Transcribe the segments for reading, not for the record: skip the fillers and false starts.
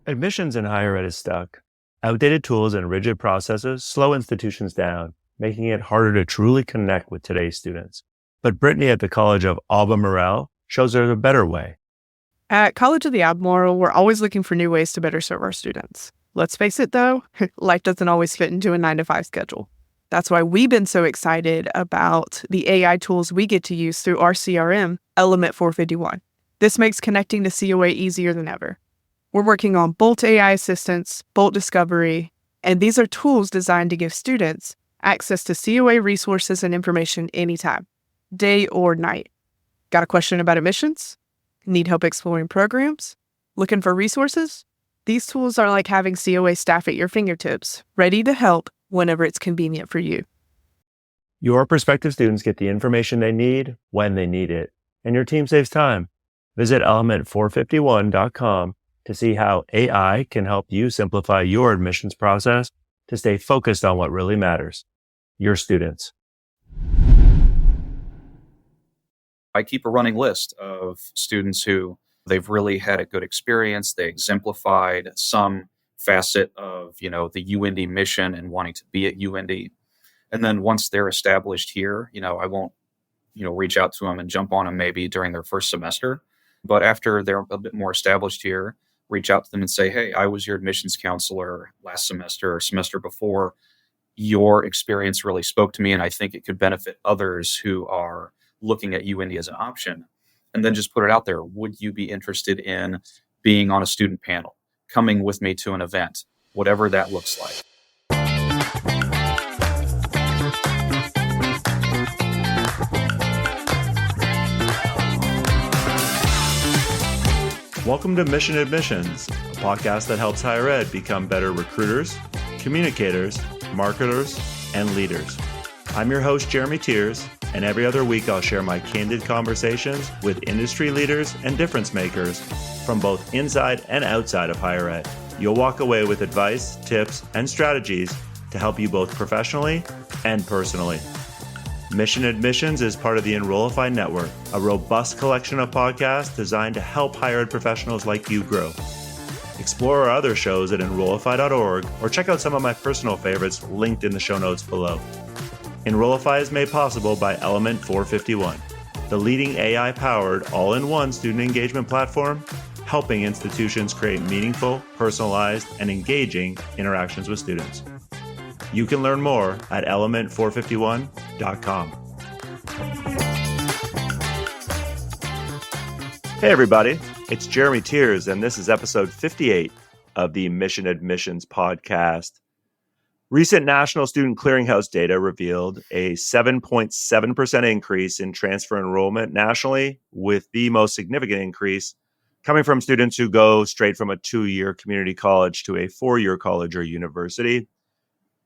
Admissions in higher ed is stuck. Outdated tools and rigid processes slow institutions down, making it harder to truly connect with today's students. But Brittany at the College of Albemarle shows there's a better way. At College of the Albemarle, we're always looking for new ways to better serve our students. Let's face it, though, life doesn't always fit into a 9-to-5 schedule. That's why we've been so excited about the AI tools we get to use through our CRM, Element 451. This makes connecting to COA easier than ever. We're working on Bolt AI Assistance, Bolt Discovery, and these are tools designed to give students access to COA resources and information anytime, day or night. Got a question about admissions? Need help exploring programs? Looking for resources? These tools are like having COA staff at your fingertips, ready to help whenever it's convenient for you. Your prospective students get the information they need when they need it, and your team saves time. Visit element451.com to see how AI can help you simplify your admissions process to stay focused on what really matters, your students. I keep a running list of students who they've really had a good experience. They exemplified some facet of, the UIndy mission and wanting to be at UIndy. And then once they're established here, I won't, reach out to them and jump on them maybe during their first semester. But after they're a bit more established here, reach out to them and say, hey, I was your admissions counselor last semester or semester before. Your experience really spoke to me, and I think it could benefit others who are looking at UIndy as an option. And then just put it out there. Would you be interested in being on a student panel, coming with me to an event, whatever that looks like? Welcome to Mission Admissions, a podcast that helps higher ed become better recruiters, communicators, marketers, and leaders. I'm your host, Jeremy Tiers, and every other week I'll share my candid conversations with industry leaders and difference makers from both inside and outside of higher ed. You'll walk away with advice, tips, and strategies to help you both professionally and personally. Mission Admissions is part of the Enrollify network, a robust collection of podcasts designed to help higher ed professionals like you grow. Explore our other shows at enrollify.org or check out some of my personal favorites linked in the show notes below. Enrollify is made possible by Element 451, the leading AI-powered all-in-one student engagement platform, helping institutions create meaningful, personalized, and engaging interactions with students. You can learn more at element451.com. Hey everybody, it's Jeremy Tiers, and this is episode 58 of the Mission Admissions podcast. Recent National Student Clearinghouse data revealed a 7.7% increase in transfer enrollment nationally, with the most significant increase coming from students who go straight from a 2-year community college to a 4-year college or university.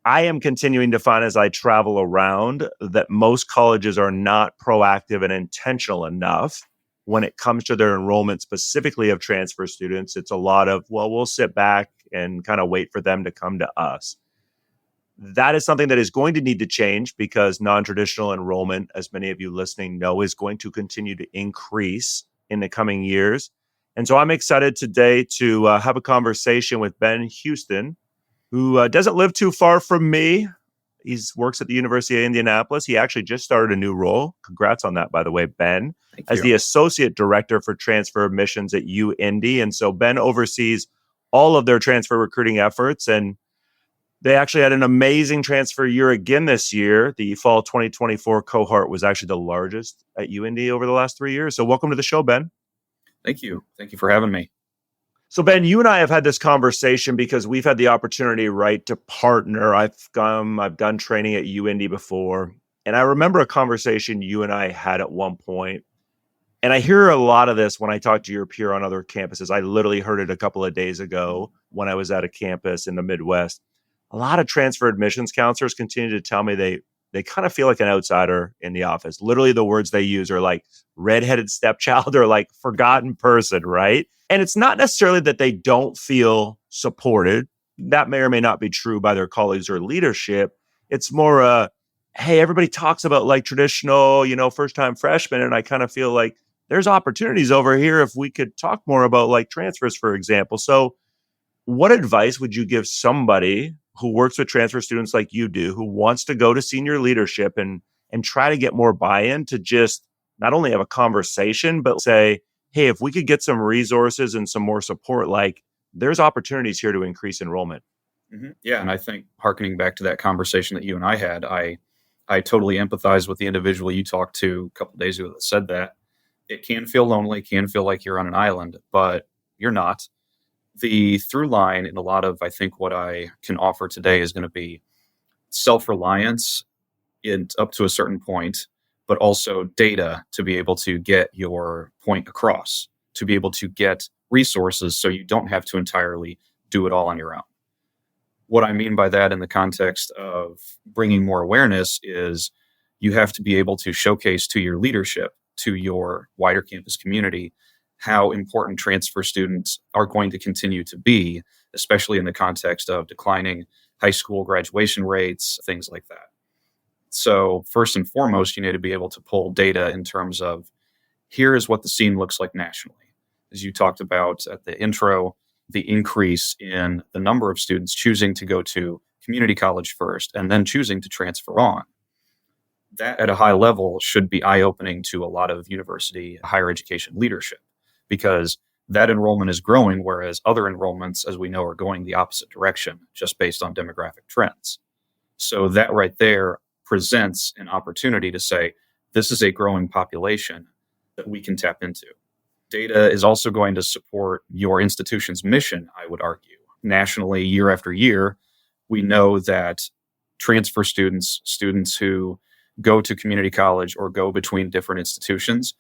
I am continuing to find as I travel around that most colleges are not proactive and intentional enough when it comes to their enrollment, specifically of transfer students. It's a lot of, well, we'll sit back and kind of wait for them to come to us. That is something that is going to need to change because non-traditional enrollment, as many of you listening know, is going to continue to increase in the coming years. And so I'm excited today to have a conversation with Ben Houston, who doesn't live too far from me. He works at the University of Indianapolis. He actually just started a new role. Congrats on that, by the way, Ben, as the Associate Director for Transfer Admissions at UIndy. And so Ben oversees all of their transfer recruiting efforts. And they actually had an amazing transfer year again this year. The fall 2024 cohort was actually the largest at UIndy over the last 3 years. So welcome to the show, Ben. Thank you. Thank you for having me. So Ben, you and I have had this conversation because we've had the opportunity, right, to partner. I've done training at UIndy before, and I remember a conversation you and I had at one point. And I hear a lot of this when I talk to your peer on other campuses. I literally heard it a couple of days ago when I was at a campus in the Midwest. A lot of transfer admissions counselors continue to tell me they kind of feel like an outsider in the office. Literally, the words they use are like redheaded stepchild or like forgotten person, right? And it's not necessarily that they don't feel supported. That may or may not be true by their colleagues or leadership. It's more, hey, everybody talks about like traditional, first-time freshmen. And I kind of feel like there's opportunities over here if we could talk more about like transfers, for example. So What advice would you give somebody who works with transfer students like you do, who wants to go to senior leadership and try to get more buy-in to just not only have a conversation, but say, hey, if we could get some resources and some more support, like there's opportunities here to increase enrollment. Yeah, and I think harkening back to that conversation that you and I had, I totally empathize with the individual you talked to a couple of days ago that said that. It can feel lonely, can feel like you're on an island, but you're not. The through line in a lot of, I think, what I can offer today is going to be self-reliance up to a certain point, but also data to be able to get your point across, to be able to get resources so you don't have to entirely do it all on your own. What I mean by that in the context of bringing more awareness is you have to be able to showcase to your leadership, to your wider campus community, how important transfer students are going to continue to be, especially in the context of declining high school graduation rates, things like that. So first and foremost, you need to be able to pull data in terms of here is what the scene looks like nationally. As you talked about at the intro, the increase in the number of students choosing to go to community college first and then choosing to transfer on. That at a high level should be eye-opening to a lot of university higher education leadership, because that enrollment is growing, whereas other enrollments, as we know, are going the opposite direction just based on demographic trends. So that right there presents an opportunity to say, this is a growing population that we can tap into. Data is also going to support your institution's mission, I would argue. Nationally, year after year, we know that transfer students who go to community college or go between different institutions,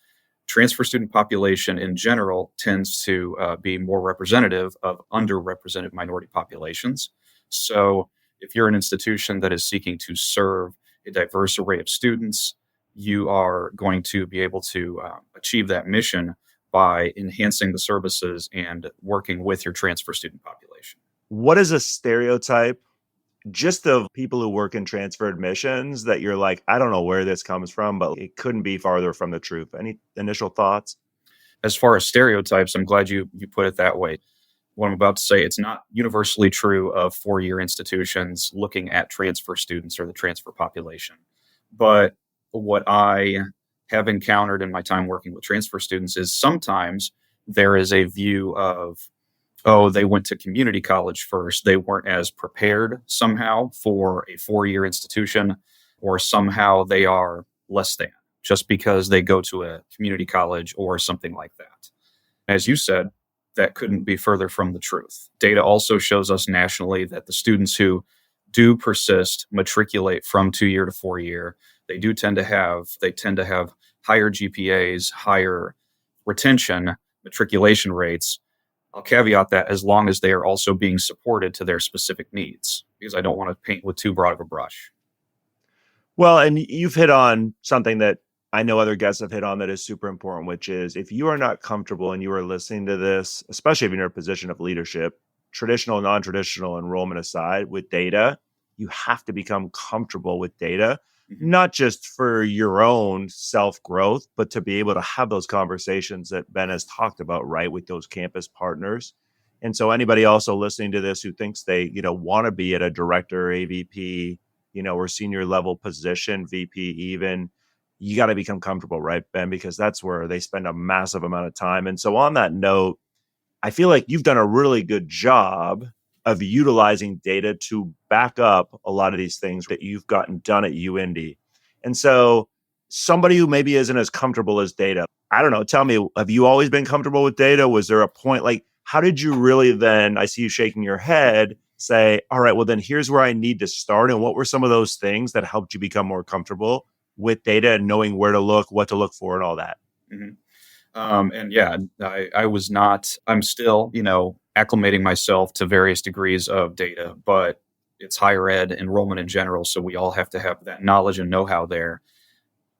transfer student population in general tends to be more representative of underrepresented minority populations. So if you're an institution that is seeking to serve a diverse array of students, you are going to be able to achieve that mission by enhancing the services and working with your transfer student population. What is a stereotype just of people who work in transfer admissions that you're like, I don't know where this comes from, but it couldn't be farther from the truth? Any initial thoughts? As far as stereotypes, I'm glad you put it that way. What I'm about to say, it's not universally true of four-year institutions looking at transfer students or the transfer population. But what I have encountered in my time working with transfer students is sometimes there is a view of, oh, they went to community college first. They weren't as prepared somehow for a four-year institution, or somehow they are less than just because they go to a community college or something like that. As you said, that couldn't be further from the truth. Data also shows us nationally that the students who do persist, matriculate from 2-year to 4-year, they tend to have higher GPAs, higher retention, matriculation rates. I'll caveat that as long as they are also being supported to their specific needs, because I don't want to paint with too broad of a brush. Well, and you've hit on something that I know other guests have hit on that is super important, which is if you are not comfortable and you are listening to this, especially if you're in a position of leadership, traditional, non-traditional enrollment aside, with data, you have to become comfortable with data, not just for your own self-growth, but to be able to have those conversations that Ben has talked about, right, with those campus partners. And so anybody also listening to this who thinks they, want to be at a director, AVP, or senior level position, VP even, you got to become comfortable, right, Ben? Because that's where they spend a massive amount of time. And so on that note, I feel like you've done a really good job of utilizing data to back up a lot of these things that you've gotten done at UIndy. And so somebody who maybe isn't as comfortable as data, I don't know, tell me, have you always been comfortable with data? Was there a point, like, how did you really then, I see you shaking your head, say, all right, well, then here's where I need to start. And what were some of those things that helped you become more comfortable with data and knowing where to look, what to look for, and all that? And yeah, I'm still, acclimating myself to various degrees of data, but it's higher ed enrollment in general. So we all have to have that knowledge and know-how there.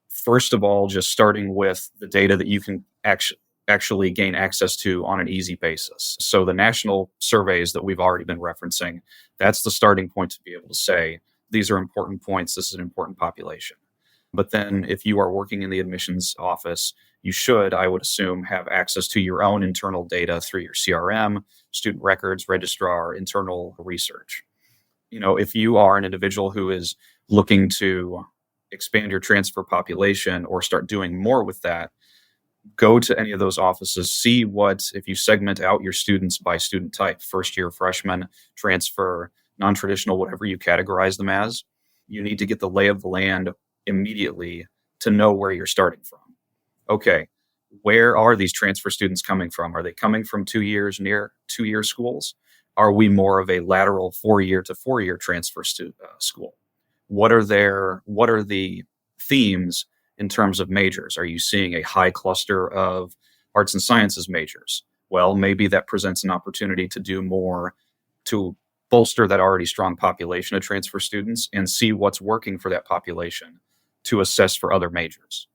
First of all, just starting with the data that you can actually gain access to on an easy basis. So the national surveys that we've already been referencing, that's the starting point to be able to say, these are important points. This is an important population. But then if you are working in the admissions office, you should, I would assume, have access to your own internal data through your CRM, student records, registrar, internal research. If you are an individual who is looking to expand your transfer population or start doing more with that, go to any of those offices, see if you segment out your students by student type, first year, freshman, transfer, non-traditional, whatever you categorize them as, you need to get the lay of the land immediately to know where you're starting from. Okay, where are these transfer students coming from? Are they coming from 2 years near 2-year schools? Are we more of a lateral 4-year to 4-year transfer school? What are the themes in terms of majors? Are you seeing a high cluster of arts and sciences majors? Well, maybe that presents an opportunity to do more to bolster that already strong population of transfer students and see what's working for that population to assess for other majors.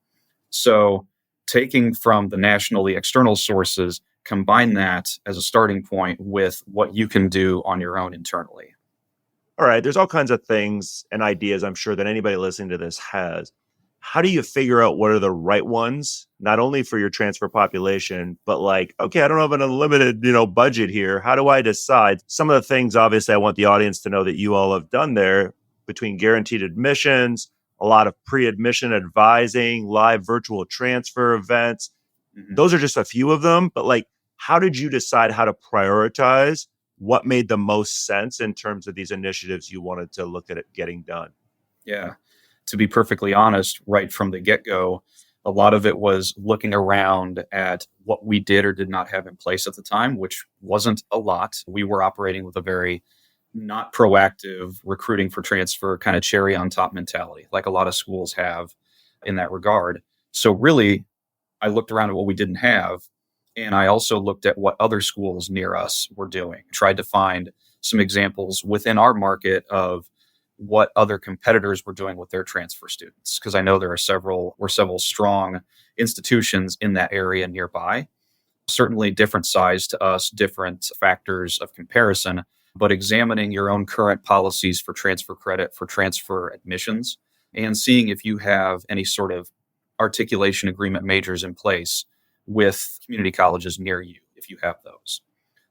So taking from the nationally external sources, combine that as a starting point with what you can do on your own internally. All right. There's all kinds of things and ideas I'm sure that anybody listening to this has. How do you figure out what are the right ones, not only for your transfer population, but like, okay, I don't have an unlimited, budget here. How do I decide? Some of the things, obviously, I want the audience to know that you all have done there between guaranteed admissions, a lot of pre-admission advising, live virtual transfer events. Mm-hmm. Those are just a few of them. But like, how did you decide how to prioritize what made the most sense in terms of these initiatives you wanted to look at it getting done? Yeah. To be perfectly honest, right from the get-go, a lot of it was looking around at what we did or did not have in place at the time, which wasn't a lot. We were operating with a very not proactive recruiting for transfer kind of cherry on top mentality, like a lot of schools have in that regard. So really, I looked around at what we didn't have, and I also looked at what other schools near us were doing, tried to find some examples within our market of what other competitors were doing with their transfer students, because I know there are several strong institutions in that area nearby. Certainly different size to us, different factors of comparison, but examining your own current policies for transfer credit, for transfer admissions, and seeing if you have any sort of articulation agreement majors in place with community colleges near you, if you have those.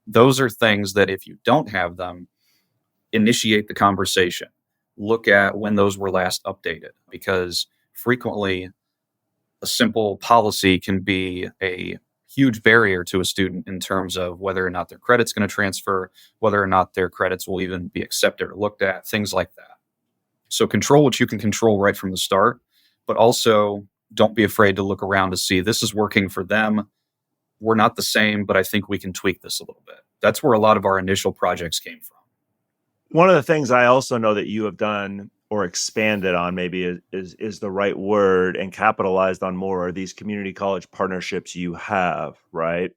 Those are things that if you don't have them, initiate the conversation. Look at when those were last updated, because frequently a simple policy can be a huge barrier to a student in terms of whether or not their credit's going to transfer, whether or not their credits will even be accepted or looked at, things like that. So control what you can control right from the start, but also don't be afraid to look around to see this is working for them. We're not the same, but I think we can tweak this a little bit. That's where a lot of our initial projects came from. One of the things I also know that you have done or expanded on maybe is the right word and capitalized on more are these community college partnerships you have, right?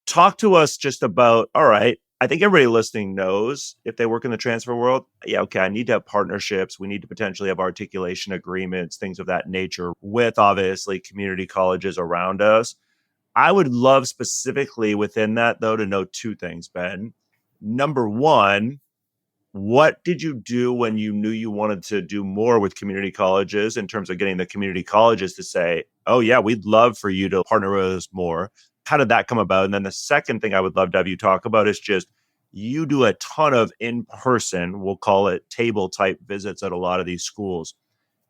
Talk to us just about, all right, I think everybody listening knows if they work in the transfer world, yeah, okay, I need to have partnerships. We need to potentially have articulation agreements, things of that nature with obviously community colleges around us. I would love specifically within that, though, to know two things, Ben. Number one, what did you do when you knew you wanted to do more with community colleges in terms of getting the community colleges to say, oh, yeah, we'd love for you to partner with us more? How did that come about? And then the second thing I would love to have you talk about is just you do a ton of in-person, we'll call it table type visits at a lot of these schools.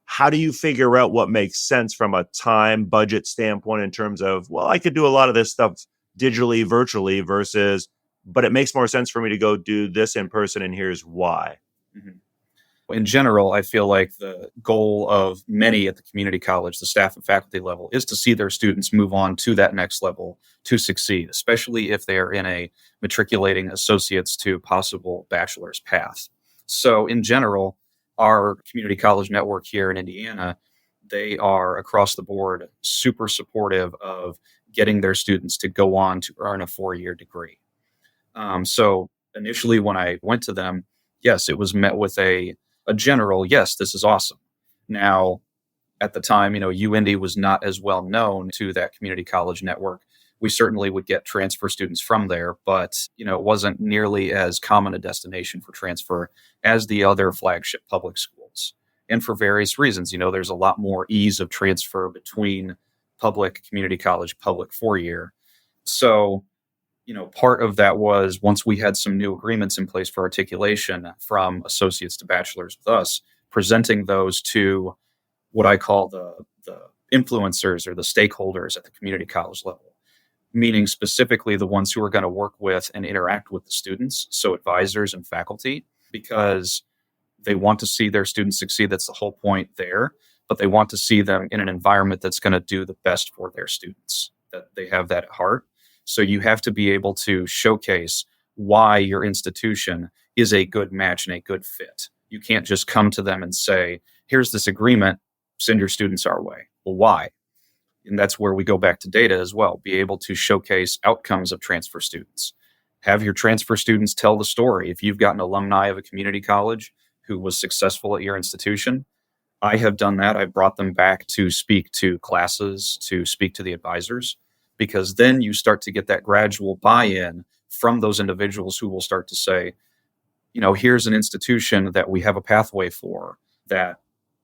How do you figure out what makes sense from a time budget standpoint in terms of, well, I could do a lot of this stuff digitally, virtually versus, but it makes more sense for me to go do this in person, and here's why. Mm-hmm. In general, I feel like the goal of many at the community college, the staff and faculty level, is to see their students move on to that next level to succeed, especially if they are in a matriculating associates to possible bachelor's path. So in general, our community college network here in Indiana, they are across the board super supportive of getting their students to go on to earn a 4-year degree. So initially when I went to them, yes, it was met with a general, yes, this is awesome. Now, at the time, UIndy was not as well known to that community college network. We certainly would get transfer students from there, but, it wasn't nearly as common a destination for transfer as the other flagship public schools. And for various reasons, there's a lot more ease of transfer between public community college, public 4-year. So, part of that was once we had some new agreements in place for articulation from associates to bachelors with us, presenting those to what I call the influencers or the stakeholders at the community college level, meaning specifically the ones who are going to work with and interact with the students, so advisors and faculty, because they want to see their students succeed. That's the whole point there. But they want to see them in an environment that's going to do the best for their students, that they have that at heart. So you have to be able to showcase why your institution is a good match and a good fit. You can't just come to them and say, here's this agreement, send your students our way. Well, why? And that's where we go back to data as well. Be able to showcase outcomes of transfer students. Have your transfer students tell the story. If you've got an alumni of a community college who was successful at your institution, I have done that. I've brought them back to speak to classes, to speak to the advisors, because then you start to get that gradual buy-in from those individuals who will start to say, here's an institution that we have a pathway for that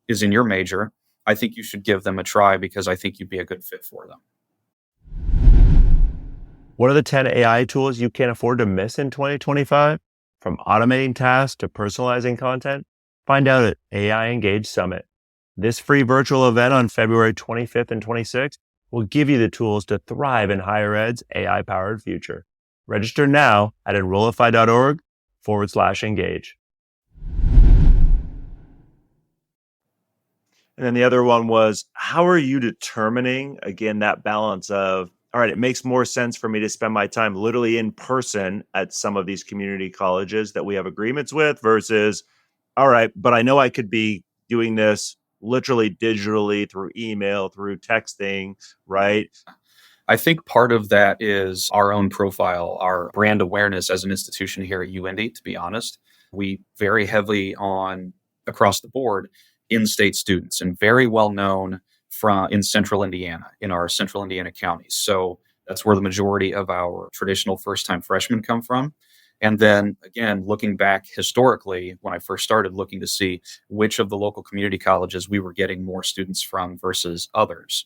is in your major. I think you should give them a try because I think you'd be a good fit for them. What are the 10 AI tools you can't afford to miss in 2025? From automating tasks to personalizing content? Find out at AI Engage Summit. This free virtual event on February 25th and 26th will give you the tools to thrive in higher ed's AI-powered future. Register now at enrollify.org/engage. And then the other one was, how are you determining, again, that balance of, all right, it makes more sense for me to spend my time literally in person at some of these community colleges that we have agreements with versus, all right, but I know I could be doing this literally digitally through email, through texting, right? I think part of that is our own profile, our brand awareness as an institution here at UIndy, to be honest. We very heavily on across the board in-state students and very well known in central Indiana, in our central Indiana counties. So that's where the majority of our traditional first-time freshmen come from. And then again, looking back historically, when I first started looking to see which of the local community colleges we were getting more students from versus others.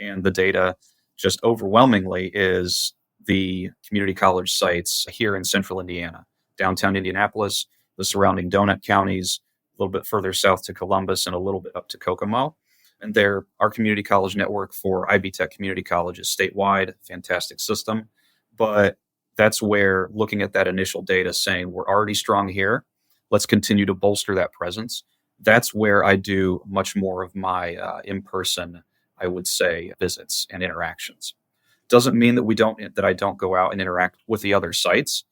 And the data just overwhelmingly is the community college sites here in central Indiana, downtown Indianapolis, the surrounding donut counties, a little bit further south to Columbus and a little bit up to Kokomo. And there, our community college network for IB Tech Community College is statewide, fantastic system. But that's where looking at that initial data saying we're already strong here, let's continue to bolster that presence. That's where I do much more of my in-person, I would say, visits and interactions. Doesn't mean that I don't go out and interact with the other sites.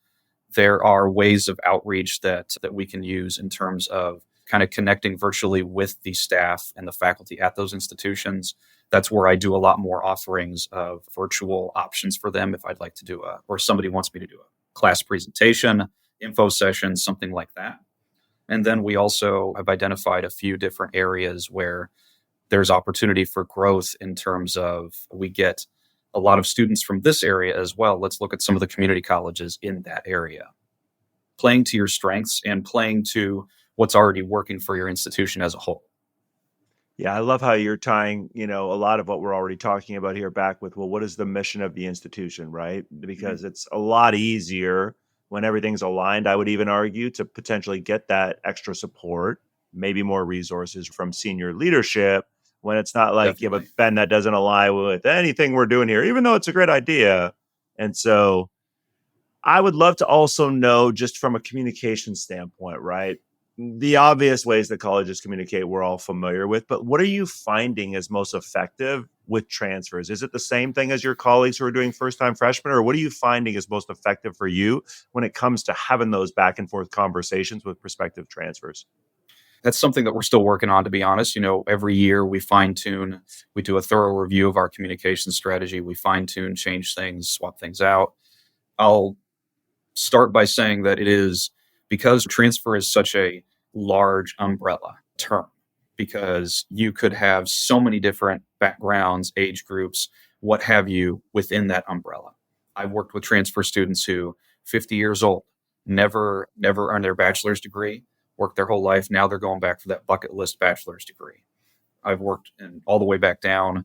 There are ways of outreach that we can use in terms of kind of connecting virtually with the staff and the faculty at those institutions. That's where I do a lot more offerings of virtual options for them if I'd like to do or somebody wants me to do a class presentation, info session, something like that. And then we also have identified a few different areas where there's opportunity for growth in terms of we get a lot of students from this area as well. Let's look at some of the community colleges in that area. Playing to your strengths and playing to what's already working for your institution as a whole. Yeah, I love how you're tying, a lot of what we're already talking about here back with, well, what is the mission of the institution, right? Because it's a lot easier when everything's aligned, I would even argue, to potentially get that extra support, maybe more resources from senior leadership when it's not like you have a Ben that doesn't align with anything we're doing here, even though it's a great idea. And so I would love to also know, just from a communication standpoint, right? The obvious ways that colleges communicate, we're all familiar with, but what are you finding is most effective with transfers? Is it the same thing as your colleagues who are doing first-time freshmen, or what are you finding is most effective for you when it comes to having those back and forth conversations with prospective transfers? That's something that we're still working on, to be honest. Every year we fine tune, we do a thorough review of our communication strategy. We fine tune, change things, swap things out. I'll start by saying that it is because transfer is such a large umbrella term, because you could have so many different backgrounds, age groups, what have you, within that umbrella. I've worked with transfer students who 50 years old, never earned their bachelor's degree, worked their whole life. Now they're going back for that bucket list bachelor's degree. I've worked all the way back down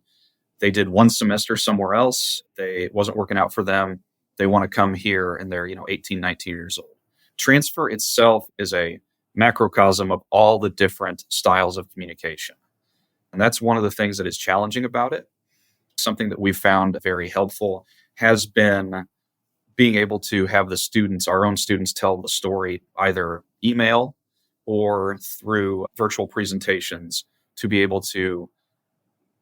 They did one semester somewhere else. It wasn't working out for them. They want to come here and they're, 18, 19 years old. Transfer itself is a macrocosm of all the different styles of communication. And that's one of the things that is challenging about it. Something that we've found very helpful has been being able to have our own students tell the story, either email or through virtual presentations, to be able to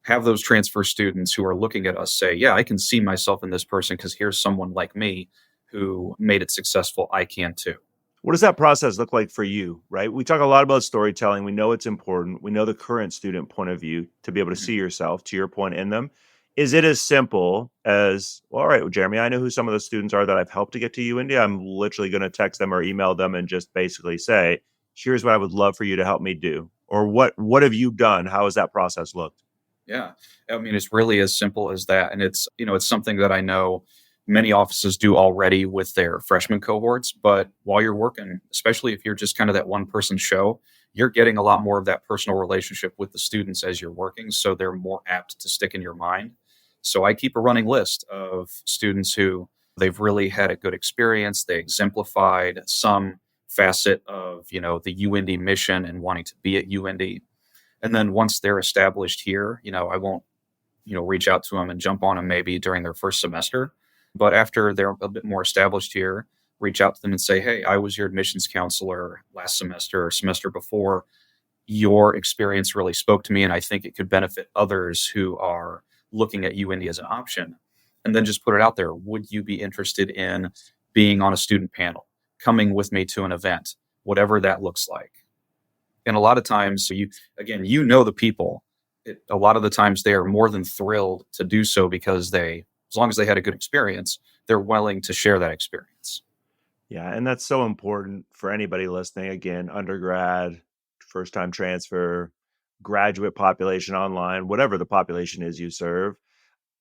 have those transfer students who are looking at us say, yeah, I can see myself in this person because here's someone like me who made it successful. I can too. What does that process look like for you, right? We talk a lot about storytelling. We know it's important. We know the current student point of view to be able to see yourself, to your point, in them. Is it as simple as, well, all right, well, Jeremy, I know who some of the students are that I've helped to get to UIndy. I'm literally going to text them or email them and just basically say, here's what I would love for you to help me do. Or what have you done? How has that process looked? Yeah. I mean, it's really as simple as that. And it's something that I know many offices do already with their freshman cohorts. But while you're working, especially if you're just kind of that one person show, you're getting a lot more of that personal relationship with the students as you're working. So they're more apt to stick in your mind. So I keep a running list of students who they've really had a good experience. They exemplified some facet of, the UIndy mission and wanting to be at UIndy. And then once they're established here, I won't, reach out to them and jump on them maybe during their first semester. But after they're a bit more established here, reach out to them and say, hey, I was your admissions counselor last semester or semester before. Your experience really spoke to me, and I think it could benefit others who are looking at UIndy as an option. And then just put it out there. Would you be interested in being on a student panel, coming with me to an event, whatever that looks like? And a lot of times, the people, a lot of the times they are more than thrilled to do so because as long as they had a good experience, they're willing to share that experience. Yeah, and that's so important for anybody listening. Again, undergrad, first-time transfer, graduate population online, whatever the population is you serve.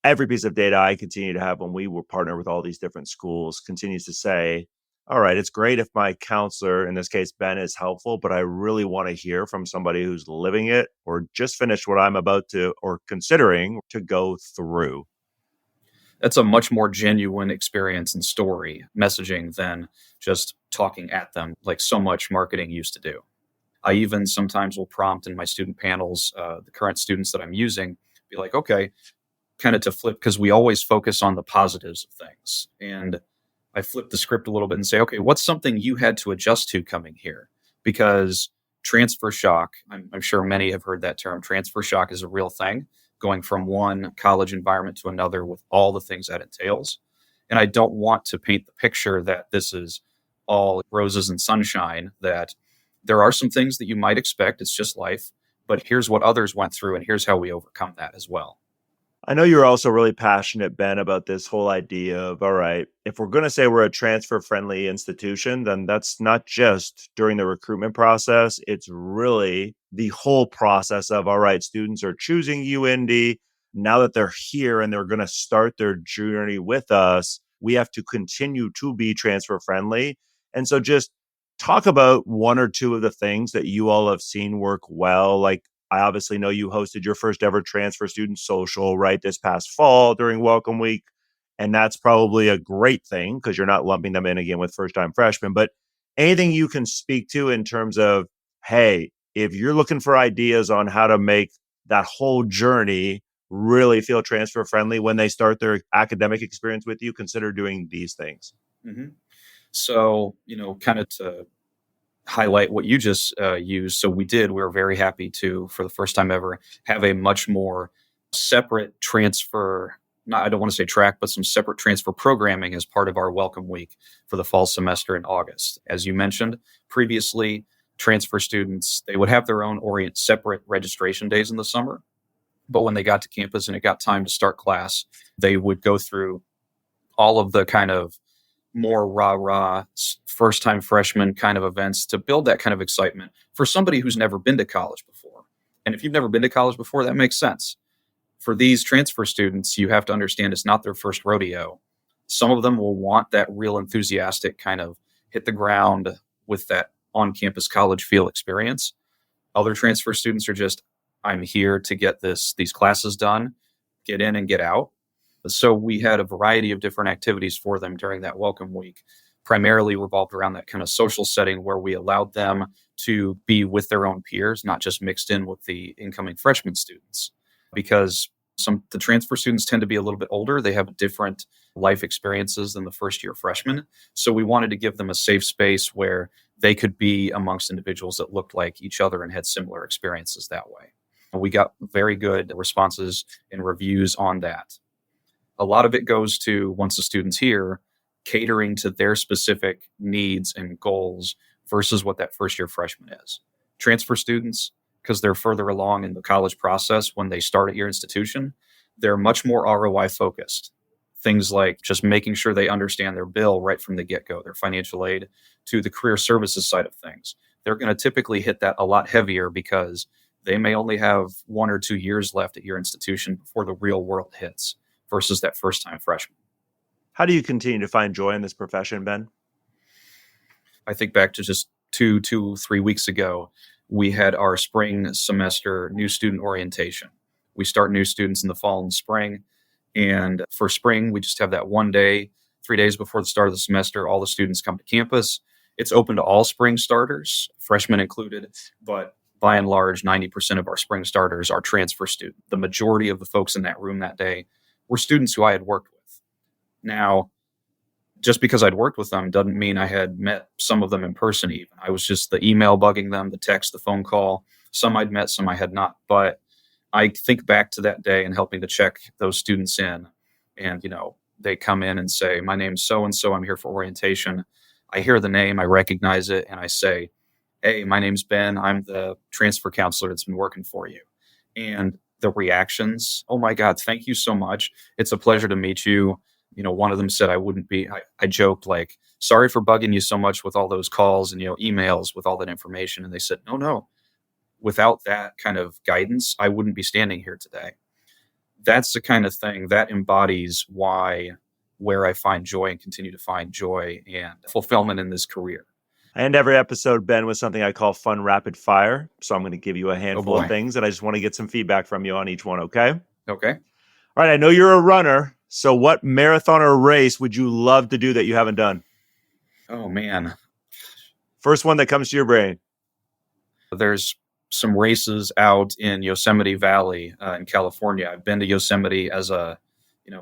Every piece of data I continue to have when we were partnered with all these different schools continues to say, all right, it's great if my counselor, in this case, Ben, is helpful, but I really want to hear from somebody who's living it or just finished what I'm about to or considering to go through. That's a much more genuine experience and story messaging than just talking at them like so much marketing used to do. I even sometimes will prompt in my student panels, the current students that I'm using, be like, okay, kind of to flip, because we always focus on the positives of things. And I flip the script a little bit and say, okay, what's something you had to adjust to coming here? Because transfer shock, I'm sure many have heard that term. Transfer shock is a real thing, going from one college environment to another with all the things that entails. And I don't want to paint the picture that this is all roses and sunshine, that there are some things that you might expect. It's just life. But here's what others went through, and here's how we overcome that as well. I know you're also really passionate, Ben, about this whole idea of, all right, if we're going to say we're a transfer-friendly institution, then that's not just during the recruitment process. It's really the whole process of, all right, students are choosing UIndy. Now that they're here and they're going to start their journey with us, we have to continue to be transfer-friendly. And so just talk about one or two of the things that you all have seen work well. Like, I obviously know you hosted your first ever transfer student social, right, this past fall during Welcome Week. And that's probably a great thing because you're not lumping them in again with first-time freshmen. But anything you can speak to in terms of, hey, if you're looking for ideas on how to make that whole journey really feel transfer friendly when they start their academic experience with you, consider doing these things. Mm-hmm. So, kind of to highlight what you just used. So we were very happy to, for the first time ever, have a much more separate transfer, I don't want to say track, but some separate transfer programming as part of our welcome week for the fall semester in August. As you mentioned previously, transfer students, they would have their own separate registration days in the summer. But when they got to campus and it got time to start class, they would go through all of the kind of more rah-rah first-time freshman kind of events to build that kind of excitement for somebody who's never been to college before. And if you've never been to college before, that makes sense. For these transfer students, you have to understand it's not their first rodeo. Some of them will want that real enthusiastic kind of hit the ground with that on-campus college feel experience. Other transfer students are just, I'm here to get these classes done, get in and get out. So we had a variety of different activities for them during that welcome week, primarily revolved around that kind of social setting where we allowed them to be with their own peers, not just mixed in with the incoming freshman students. Because the transfer students tend to be a little bit older. They have different life experiences than the first year freshmen. So we wanted to give them a safe space where they could be amongst individuals that looked like each other and had similar experiences that way. And we got very good responses and reviews on that. A lot of it goes to, once the student's here, catering to their specific needs and goals versus what that first year freshman is. Transfer students, because they're further along in the college process when they start at your institution, they're much more ROI focused. Things like just making sure they understand their bill right from the get-go, their financial aid, to the career services side of things. They're going to typically hit that a lot heavier because they may only have 1 or 2 years left at your institution before the real world hits versus that first-time freshman. How do you continue to find joy in this profession, Ben? I think back to just 3 weeks ago, we had our spring semester new student orientation. We start new students in the fall and spring. And for spring, we just have that one day, 3 days before the start of the semester, all the students come to campus. It's open to all spring starters, freshmen included, but by and large, 90% of our spring starters are transfer students. The majority of the folks in that room that day were students who I had worked with. Now, just because I'd worked with them doesn't mean I had met some of them in person even. I was just the email bugging them, the text, the phone call. Some I'd met, some I had not. But I think back to that day and helping to check those students in. And, they come in and say, my name's so-and-so, I'm here for orientation. I hear the name, I recognize it, and I say, hey, my name's Ben. I'm the transfer counselor that's been working for you. And the reactions, oh my God, thank you so much. It's a pleasure to meet you. One of them said I joked like, sorry for bugging you so much with all those calls and, emails with all that information. And they said, no, without that kind of guidance, I wouldn't be standing here today. That's the kind of thing that embodies where I find joy and continue to find joy and fulfillment in this career. I end every episode, Ben, with something I call fun rapid fire. So I'm going to give you a handful of things, and I just want to get some feedback from you on each one, okay? Okay. All right, I know you're a runner, so what marathon or race would you love to do that you haven't done? Oh, man. First one that comes to your brain. There's some races out in Yosemite Valley in California. I've been to Yosemite as a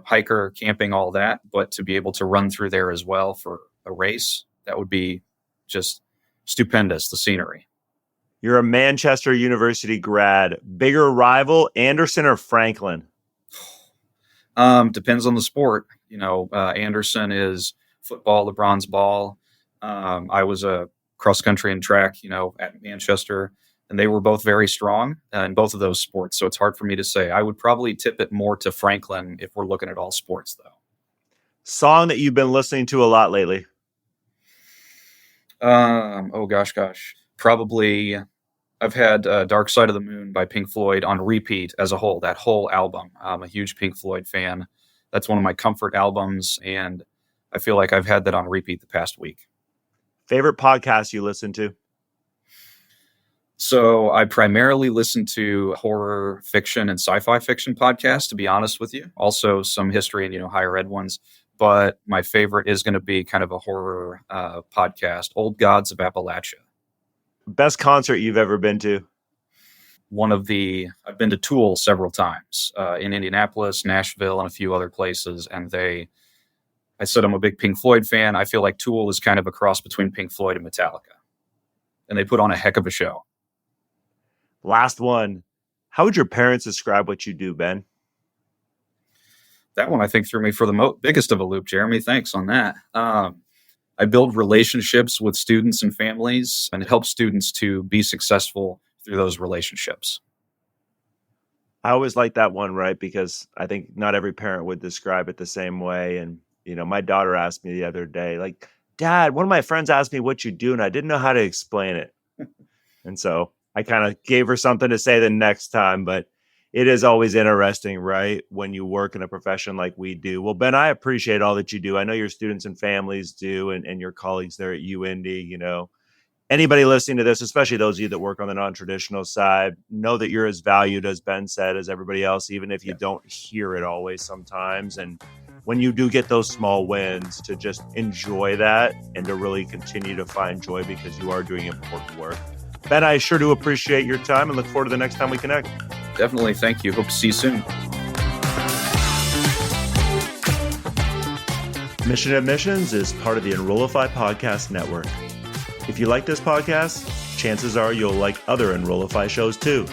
hiker, camping, all that, but to be able to run through there as well for a race, that would be just stupendous, the scenery. You're a Manchester University grad. Bigger rival, Anderson or Franklin? Depends on the sport. Anderson is football, the bronze ball. I was a cross country and track, at Manchester, and they were both very strong in both of those sports. So it's hard for me to say. I would probably tip it more to Franklin if we're looking at all sports, though. Song that you've been listening to a lot lately? Gosh. Probably I've had Dark Side of the Moon by Pink Floyd on repeat as a whole, that whole album. I'm a huge Pink Floyd fan. That's one of my comfort albums, and I feel like I've had that on repeat the past week. Favorite podcast you listen to? So I primarily listen to horror fiction and sci-fi fiction podcasts, to be honest with you. Also some history and, higher ed ones. But my favorite is going to be kind of a horror podcast, Old Gods of Appalachia. Best concert you've ever been to? I've been to Tool several times in Indianapolis, Nashville, and a few other places. And I said I'm a big Pink Floyd fan. I feel like Tool is kind of a cross between Pink Floyd and Metallica. And they put on a heck of a show. Last one. How would your parents describe what you do, Ben? That one, I think, threw me for the biggest of a loop, Jeremy. Thanks on that. I build relationships with students and families, and it helps students to be successful through those relationships. I always like that one, right? Because I think not every parent would describe it the same way. And, my daughter asked me the other day, like, Dad, one of my friends asked me what you do, and I didn't know how to explain it. And so I kind of gave her something to say the next time, but it is always interesting, right? When you work in a profession like we do. Well, Ben, I appreciate all that you do. I know your students and families do, and your colleagues there at UIndy, anybody listening to this, especially those of you that work on the non-traditional side, know that you're as valued, as Ben said, as everybody else, even if you don't hear it always sometimes. And when you do get those small wins, to just enjoy that and to really continue to find joy because you are doing important work. Ben, I sure do appreciate your time and look forward to the next time we connect. Definitely. Thank you. Hope to see you soon. Mission Admissions is part of the Enrollify podcast network. If you like this podcast, chances are you'll like other Enrollify shows too.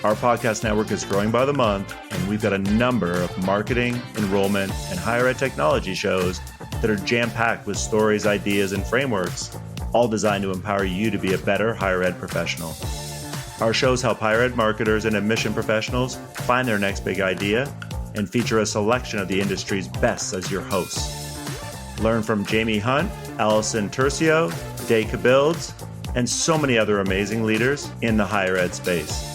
Our podcast network is growing by the month, and we've got a number of marketing, enrollment, and higher ed technology shows that are jam-packed with stories, ideas, and frameworks, all designed to empower you to be a better higher ed professional. Our shows help higher ed marketers and admission professionals find their next big idea and feature a selection of the industry's best as your hosts. Learn from Jamie Hunt, Allison Tercio, Day Cabilds, and so many other amazing leaders in the higher ed space.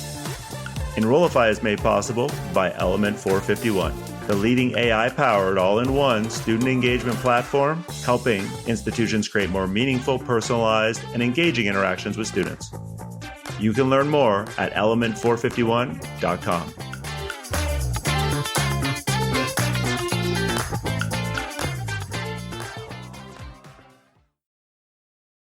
Enrollify is made possible by Element 451, the leading AI-powered all-in-one student engagement platform, helping institutions create more meaningful, personalized, and engaging interactions with students. You can learn more at element451.com.